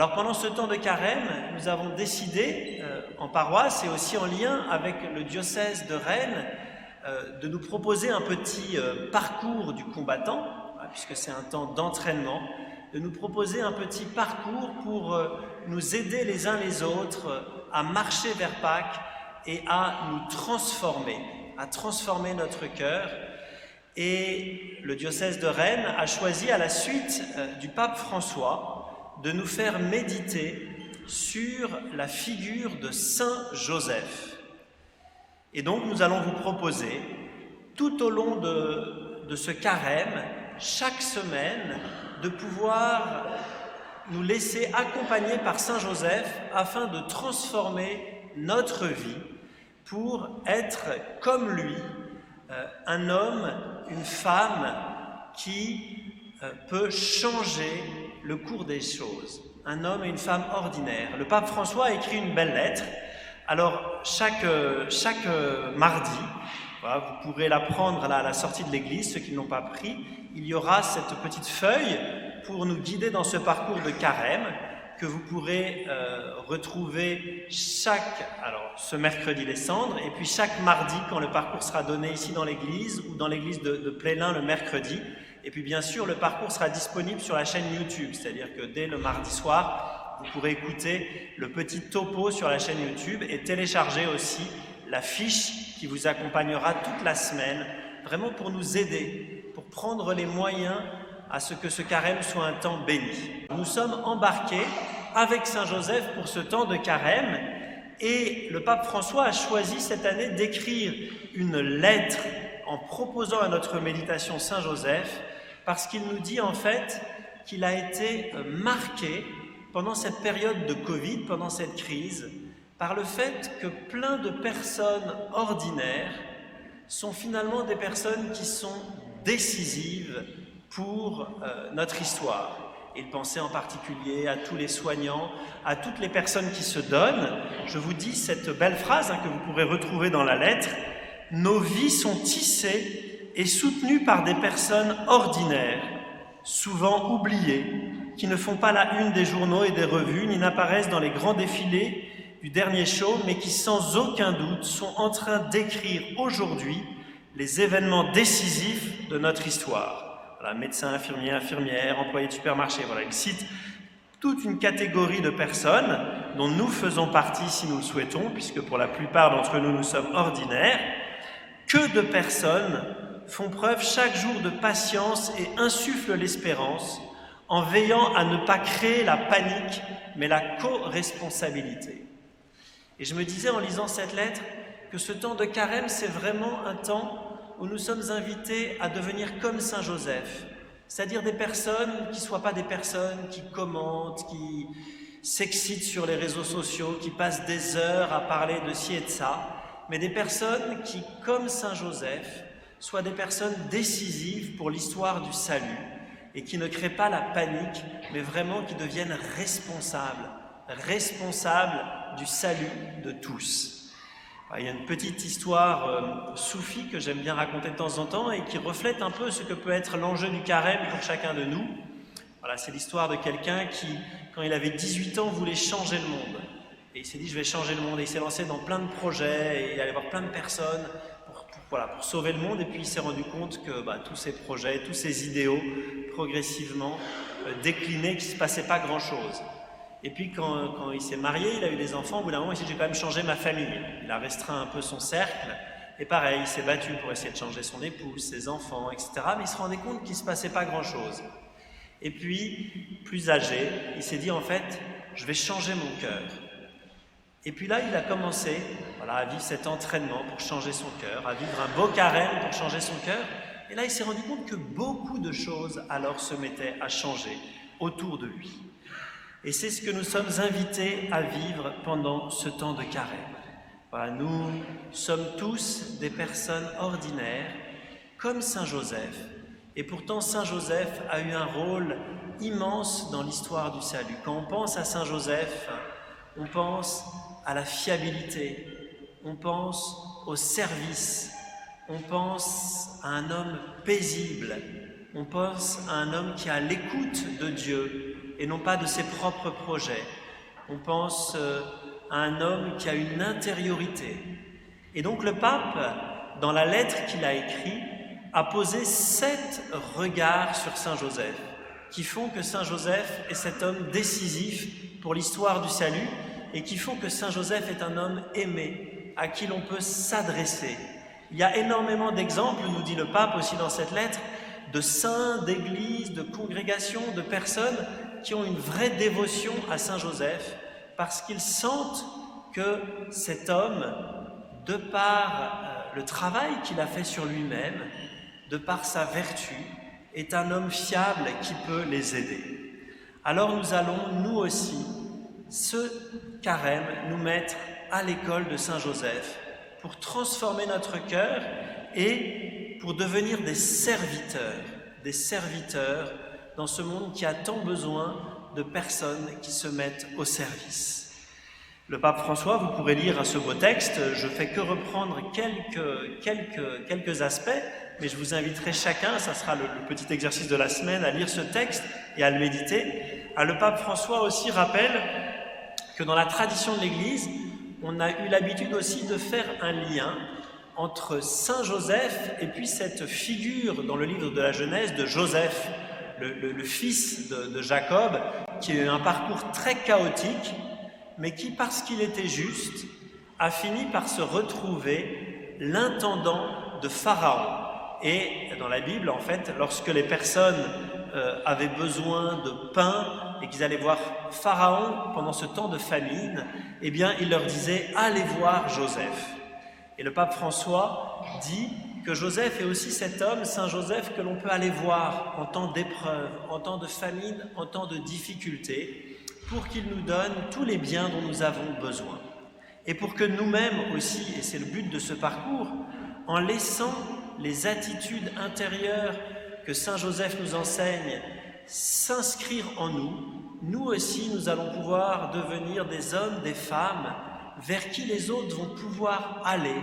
Alors pendant ce temps de carême, nous avons décidé, en paroisse et aussi en lien avec le diocèse de Rennes, de nous proposer un petit parcours du combattant, puisque c'est un temps d'entraînement, de nous proposer un petit parcours pour nous aider les uns les autres à marcher vers Pâques et à nous transformer, à transformer notre cœur. Et le diocèse de Rennes a choisi, à la suite du pape François, de nous faire méditer sur la figure de Saint Joseph. Et donc nous allons vous proposer, tout au long de ce carême, chaque semaine, de pouvoir nous laisser accompagner par Saint Joseph afin de transformer notre vie pour être comme lui, un homme, une femme qui peut changer le cours des choses, un homme et une femme ordinaires. Le pape François a écrit une belle lettre. Alors chaque mardi, voilà, vous pourrez la prendre à la sortie de l'église, ceux qui ne l'ont pas pris, il y aura cette petite feuille pour nous guider dans ce parcours de carême que vous pourrez retrouver ce mercredi les cendres, et puis chaque mardi quand le parcours sera donné ici dans l'église ou dans l'église de Plénin le mercredi. Et puis bien sûr, le parcours sera disponible sur la chaîne YouTube, c'est-à-dire que dès le mardi soir, vous pourrez écouter le petit topo sur la chaîne YouTube et télécharger aussi la fiche qui vous accompagnera toute la semaine, vraiment pour nous aider, pour prendre les moyens à ce que ce carême soit un temps béni. Nous sommes embarqués avec Saint Joseph pour ce temps de carême et le pape François a choisi cette année d'écrire une lettre en proposant à notre méditation Saint Joseph parce qu'il nous dit en fait qu'il a été marqué pendant cette période de Covid, pendant cette crise, par le fait que plein de personnes ordinaires sont finalement des personnes qui sont décisives pour notre histoire. Il pensait en particulier à tous les soignants, à toutes les personnes qui se donnent. Je vous dis cette belle phrase que vous pourrez retrouver dans la lettre. « Nos vies sont tissées et soutenues par des personnes ordinaires, souvent oubliées, qui ne font pas la une des journaux et des revues, ni n'apparaissent dans les grands défilés du dernier show, mais qui sans aucun doute sont en train d'écrire aujourd'hui les événements décisifs de notre histoire. » Voilà, médecins, infirmiers, infirmières, employés de supermarché. Voilà, il cite toute une catégorie de personnes dont nous faisons partie si nous le souhaitons, puisque pour la plupart d'entre nous, nous sommes ordinaires. Que de personnes font preuve chaque jour de patience et insufflent l'espérance en veillant à ne pas créer la panique, mais la co-responsabilité. Et je me disais en lisant cette lettre que ce temps de carême, c'est vraiment un temps où nous sommes invités à devenir comme Saint Joseph, c'est-à-dire des personnes qui ne soient pas des personnes qui commentent, qui s'excitent sur les réseaux sociaux, qui passent des heures à parler de ci et de ça, mais des personnes qui, comme Saint Joseph, soient des personnes décisives pour l'histoire du salut et qui ne créent pas la panique, mais vraiment qui deviennent responsables du salut de tous. Il y a une petite histoire soufie que j'aime bien raconter de temps en temps et qui reflète un peu ce que peut être l'enjeu du carême pour chacun de nous. Voilà, c'est l'histoire de quelqu'un qui, quand il avait 18 ans, voulait changer le monde. Et il s'est dit, je vais changer le monde. Et il s'est lancé dans plein de projets et il allait voir plein de personnes pour sauver le monde. Et puis il s'est rendu compte que tous ces projets, tous ces idéaux, progressivement déclinaient, qu'il ne se passait pas grand-chose. Et puis quand il s'est marié, il a eu des enfants, au bout d'un moment il s'est dit, j'ai quand même changé ma famille. Il a restreint un peu son cercle, et pareil, il s'est battu pour essayer de changer son épouse, ses enfants, etc. Mais il se rendait compte qu'il ne se passait pas grand-chose. Et puis, plus âgé, il s'est dit, en fait, je vais changer mon cœur. Et puis là, il a commencé à vivre cet entraînement pour changer son cœur, à vivre un beau carême pour changer son cœur. Et là, il s'est rendu compte que beaucoup de choses alors se mettaient à changer autour de lui. Et c'est ce que nous sommes invités à vivre pendant ce temps de carême. Voilà, nous sommes tous des personnes ordinaires, comme Saint Joseph. Et pourtant, Saint Joseph a eu un rôle immense dans l'histoire du salut. Quand on pense à Saint Joseph, on pense à la fiabilité, on pense au service, on pense à un homme paisible, on pense à un homme qui a l'écoute de Dieu et non pas de ses propres projets. On pense à un homme qui a une intériorité. Et donc le pape, dans la lettre qu'il a écrite, a posé 7 regards sur Saint Joseph, qui font que Saint Joseph est cet homme décisif pour l'histoire du salut, et qui font que Saint Joseph est un homme aimé, à qui l'on peut s'adresser. Il y a énormément d'exemples, nous dit le pape aussi dans cette lettre, de saints, d'églises, de congrégations, de personnes qui ont une vraie dévotion à Saint Joseph, parce qu'ils sentent que cet homme, de par le travail qu'il a fait sur lui-même, de par sa vertu, est un homme fiable qui peut les aider. Alors nous allons, nous aussi, ce carême, nous mettre à l'école de Saint Joseph pour transformer notre cœur et pour devenir des serviteurs dans ce monde qui a tant besoin de personnes qui se mettent au service. Le pape François, vous pourrez lire ce beau texte, je ne fais que reprendre quelques aspects, mais je vous inviterai chacun, ça sera le petit exercice de la semaine, à lire ce texte et à le méditer. Le pape François aussi rappelle que dans la tradition de l'Église, on a eu l'habitude aussi de faire un lien entre Saint Joseph et puis cette figure dans le livre de la Genèse de Joseph, le fils de Jacob, qui a eu un parcours très chaotique, mais qui, parce qu'il était juste, a fini par se retrouver l'intendant de Pharaon. Et dans la Bible, en fait, lorsque les personnes avaient besoin de pain et qu'ils allaient voir Pharaon pendant ce temps de famine, eh bien, il leur disait « Allez voir Joseph ». Et le pape François dit que Joseph est aussi cet homme, Saint Joseph, que l'on peut aller voir en temps d'épreuve, en temps de famine, en temps de difficulté, pour qu'il nous donne tous les biens dont nous avons besoin. Et pour que nous-mêmes aussi, et c'est le but de ce parcours, en laissant les attitudes intérieures que Saint Joseph nous enseigne s'inscrire en nous, nous aussi nous allons pouvoir devenir des hommes, des femmes vers qui les autres vont pouvoir aller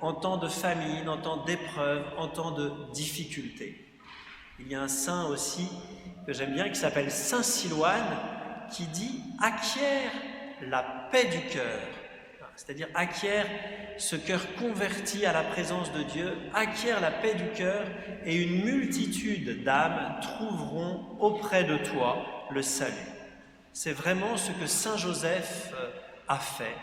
en temps de famine, en temps d'épreuve, en temps de difficulté. Il y a un saint aussi que j'aime bien qui s'appelle Saint Silouane qui dit « acquiert la paix du cœur ». C'est-à-dire acquiert ce cœur converti à la présence de Dieu, acquiert la paix du cœur et une multitude d'âmes trouveront auprès de toi le salut. C'est vraiment ce que Saint Joseph a fait.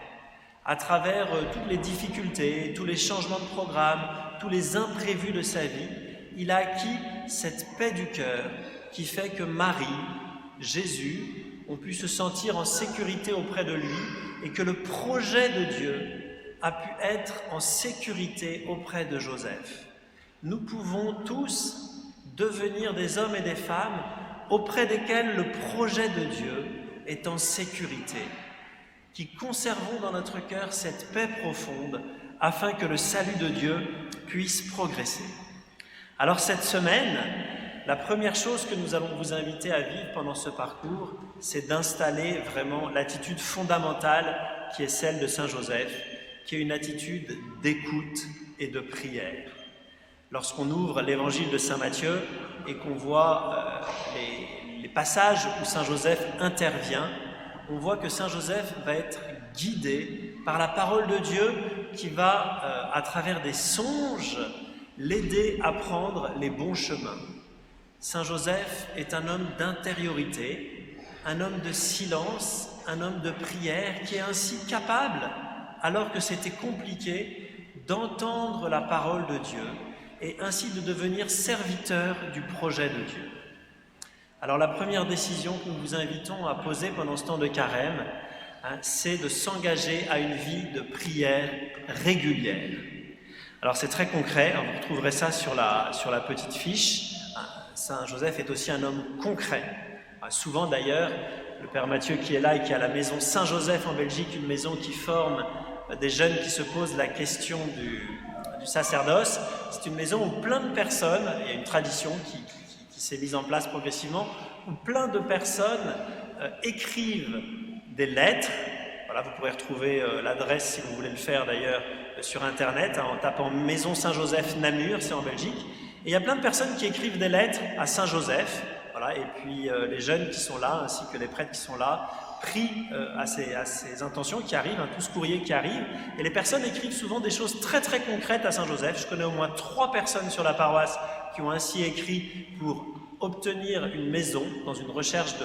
À travers toutes les difficultés, tous les changements de programme, tous les imprévus de sa vie, il a acquis cette paix du cœur qui fait que Marie, Jésus, ont pu se sentir en sécurité auprès de lui et que le projet de Dieu a pu être en sécurité auprès de Joseph. Nous pouvons tous devenir des hommes et des femmes auprès desquels le projet de Dieu est en sécurité, qui conservons dans notre cœur cette paix profonde afin que le salut de Dieu puisse progresser. Alors cette semaine, la première chose que nous allons vous inviter à vivre pendant ce parcours, c'est d'installer vraiment l'attitude fondamentale qui est celle de Saint Joseph, qui est une attitude d'écoute et de prière. Lorsqu'on ouvre l'évangile de Saint Matthieu et qu'on voit les passages où Saint Joseph intervient, on voit que Saint Joseph va être guidé par la parole de Dieu qui va, à travers des songes, l'aider à prendre les bons chemins. Saint Joseph est un homme d'intériorité, un homme de silence, un homme de prière qui est ainsi capable, alors que c'était compliqué, d'entendre la parole de Dieu et ainsi de devenir serviteur du projet de Dieu. Alors la première décision que nous vous invitons à poser pendant ce temps de carême, c'est de s'engager à une vie de prière régulière. Alors c'est très concret, vous retrouverez ça sur la petite fiche. Saint Joseph est aussi un homme concret. Souvent d'ailleurs, le Père Mathieu qui est là et qui a la maison Saint-Joseph en Belgique, une maison qui forme des jeunes qui se posent la question du sacerdoce, c'est une maison où plein de personnes, il y a une tradition qui s'est mise en place progressivement, où plein de personnes écrivent des lettres. Voilà, vous pourrez retrouver l'adresse si vous voulez le faire d'ailleurs sur internet, en tapant Maison Saint-Joseph Namur, c'est en Belgique. Et il y a plein de personnes qui écrivent des lettres à Saint Joseph, Voilà, et puis les jeunes qui sont là, ainsi que les prêtres qui sont là, prient à ces intentions qui arrivent, tout ce courrier qui arrive. Et les personnes écrivent souvent des choses très très concrètes à Saint-Joseph. Je connais au moins 3 personnes sur la paroisse qui ont ainsi écrit pour obtenir une maison dans une recherche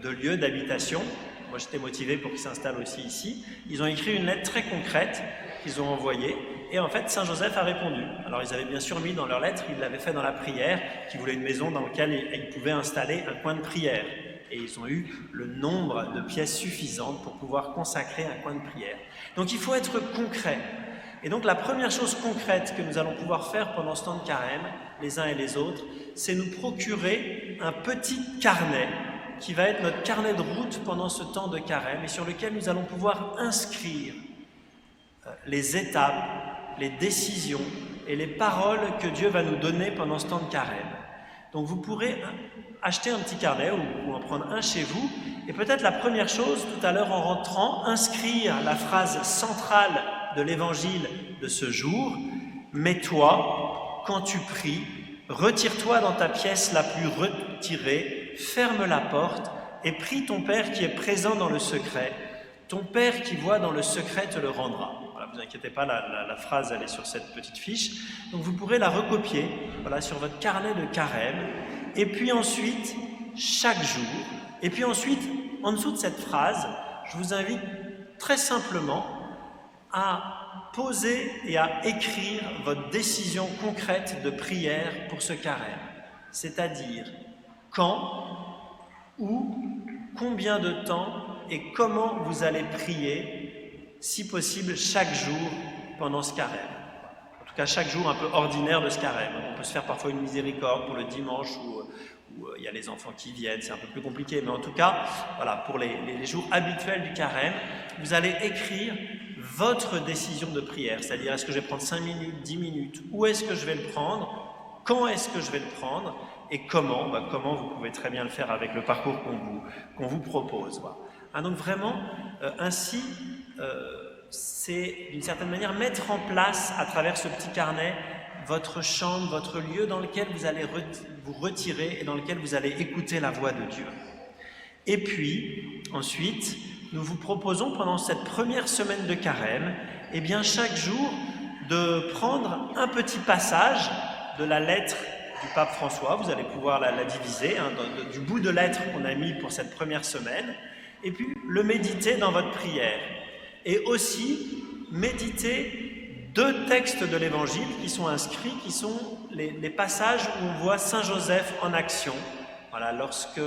de lieu d'habitation. Moi j'étais motivé pour qu'ils s'installent aussi ici. Ils ont écrit une lettre très concrète qu'ils ont envoyée. Et en fait, Saint-Joseph a répondu. Alors, ils avaient bien sûr mis dans leur lettre, ils l'avaient fait dans la prière, qu'ils voulaient une maison dans laquelle ils pouvaient installer un coin de prière. Et ils ont eu le nombre de pièces suffisantes pour pouvoir consacrer un coin de prière. Donc, il faut être concret. Et donc, la première chose concrète que nous allons pouvoir faire pendant ce temps de carême, les uns et les autres, c'est nous procurer un petit carnet qui va être notre carnet de route pendant ce temps de carême et sur lequel nous allons pouvoir inscrire les étapes, les décisions et les paroles que Dieu va nous donner pendant ce temps de carême. Donc vous pourrez acheter un petit carnet ou en prendre un chez vous et peut-être la première chose, tout à l'heure en rentrant, inscrire la phrase centrale de l'évangile de ce jour. « Mets-toi, quand tu pries, retire-toi dans ta pièce la plus retirée, ferme la porte et prie ton Père qui est présent dans le secret. Ton Père qui voit dans le secret te le rendra. » Voilà, vous inquiétez pas, la phrase elle est sur cette petite fiche. Donc vous pourrez la recopier sur votre carnet de carême. Et puis ensuite, chaque jour, et puis ensuite, en dessous de cette phrase, je vous invite très simplement à poser et à écrire votre décision concrète de prière pour ce carême. C'est-à-dire quand, où, combien de temps et comment vous allez prier, si possible, chaque jour pendant ce carême. En tout cas, chaque jour un peu ordinaire de ce carême. On peut se faire parfois une miséricorde pour le dimanche où il y a les enfants qui viennent, c'est un peu plus compliqué. Mais en tout cas, voilà, pour les jours habituels du carême, vous allez écrire votre décision de prière. C'est-à-dire, est-ce que je vais prendre 5 minutes, 10 minutes, où est-ce que je vais le prendre, quand est-ce que je vais le prendre et comment. Comment, vous pouvez très bien le faire avec le parcours qu'on vous propose. Voilà. Donc vraiment, ainsi, c'est d'une certaine manière mettre en place à travers ce petit carnet votre chambre, votre lieu dans lequel vous allez vous retirer et dans lequel vous allez écouter la voix de Dieu. Et puis, ensuite, nous vous proposons pendant cette première semaine de carême, chaque jour, de prendre un petit passage de la lettre du pape François. Vous allez pouvoir la diviser du bout de lettre qu'on a mis pour cette première semaine, et puis le méditer dans votre prière. Et aussi méditer 2 textes de l'Évangile qui sont inscrits, qui sont les passages où on voit Saint Joseph en action. Voilà, lorsque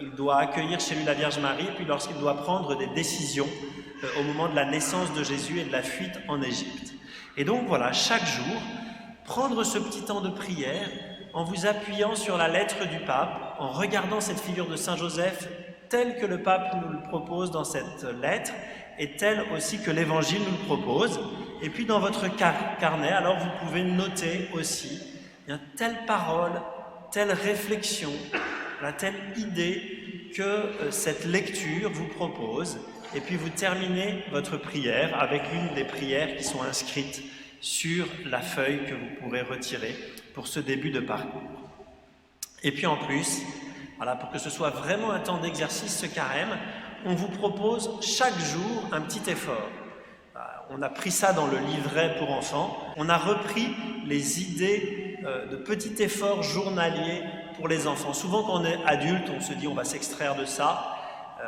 il doit accueillir chez lui la Vierge Marie, puis lorsqu'il doit prendre des décisions au moment de la naissance de Jésus et de la fuite en Égypte. Et donc voilà, chaque jour, prendre ce petit temps de prière en vous appuyant sur la lettre du pape, en regardant cette figure de Saint Joseph telle que le pape nous le propose dans cette lettre, et telle aussi que l'Évangile nous le propose. Et puis dans votre carnet, alors vous pouvez noter aussi telle parole, telle réflexion, telle idée que cette lecture vous propose. Et puis vous terminez votre prière avec une des prières qui sont inscrites sur la feuille que vous pourrez retirer pour ce début de parcours. Et puis en plus, pour que ce soit vraiment un temps d'exercice, ce carême, on vous propose chaque jour un petit effort. On a pris ça dans le livret pour enfants. On a repris les idées de petits efforts journaliers pour les enfants. Souvent, quand on est adulte, on se dit on va s'extraire de ça.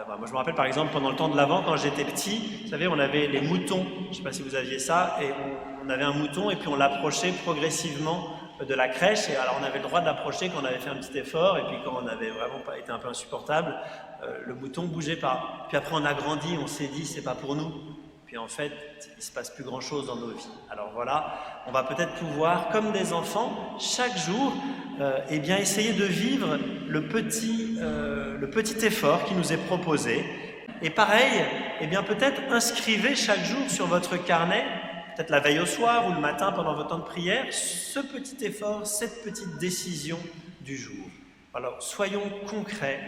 Moi, je me rappelle par exemple pendant le temps de l'Avent, quand j'étais petit, vous savez, on avait les moutons. Je ne sais pas si vous aviez ça. Et on avait un mouton et puis on l'approchait progressivement de la crèche. Et alors, on avait le droit de l'approcher quand on avait fait un petit effort. Et puis, quand on avait vraiment été un peu insupportable, le mouton ne bougeait pas. Puis après, on a grandi, on s'est dit, c'est pas pour nous. Puis en fait, il ne se passe plus grand-chose dans nos vies. Alors voilà, on va peut-être pouvoir, comme des enfants, chaque jour, essayer de vivre le petit effort qui nous est proposé. Et pareil, peut-être inscrivez chaque jour sur votre carnet, peut-être la veille au soir ou le matin pendant votre temps de prière, ce petit effort, cette petite décision du jour. Alors, soyons concrets,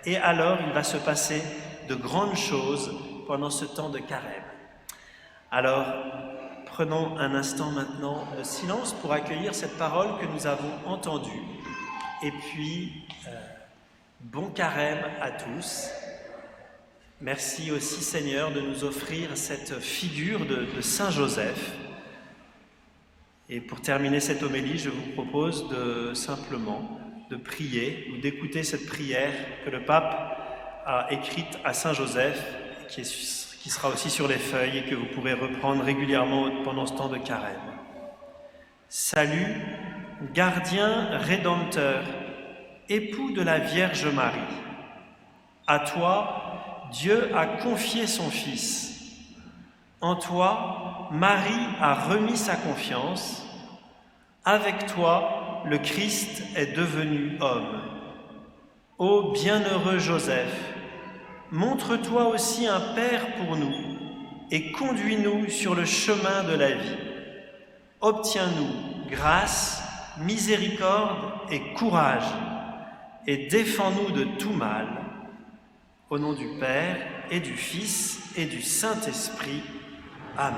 et alors il va se passer de grandes choses pendant ce temps de carême. Alors, prenons un instant maintenant de silence pour accueillir cette parole que nous avons entendue. Et puis, bon carême à tous. Merci aussi Seigneur de nous offrir cette figure de Saint Joseph. Et pour terminer cette homélie, je vous propose simplement de prier ou d'écouter cette prière que le pape a écrite à Saint Joseph, qui sera aussi sur les feuilles et que vous pourrez reprendre régulièrement pendant ce temps de carême. Salut, gardien rédempteur, époux de la Vierge Marie. À toi, Dieu a confié son Fils. En toi, Marie a remis sa confiance. Avec toi, le Christ est devenu homme. Ô bienheureux Joseph, montre-toi aussi un Père pour nous et conduis-nous sur le chemin de la vie. Obtiens-nous grâce, miséricorde et courage et défends-nous de tout mal. Au nom du Père et du Fils et du Saint-Esprit. Amen.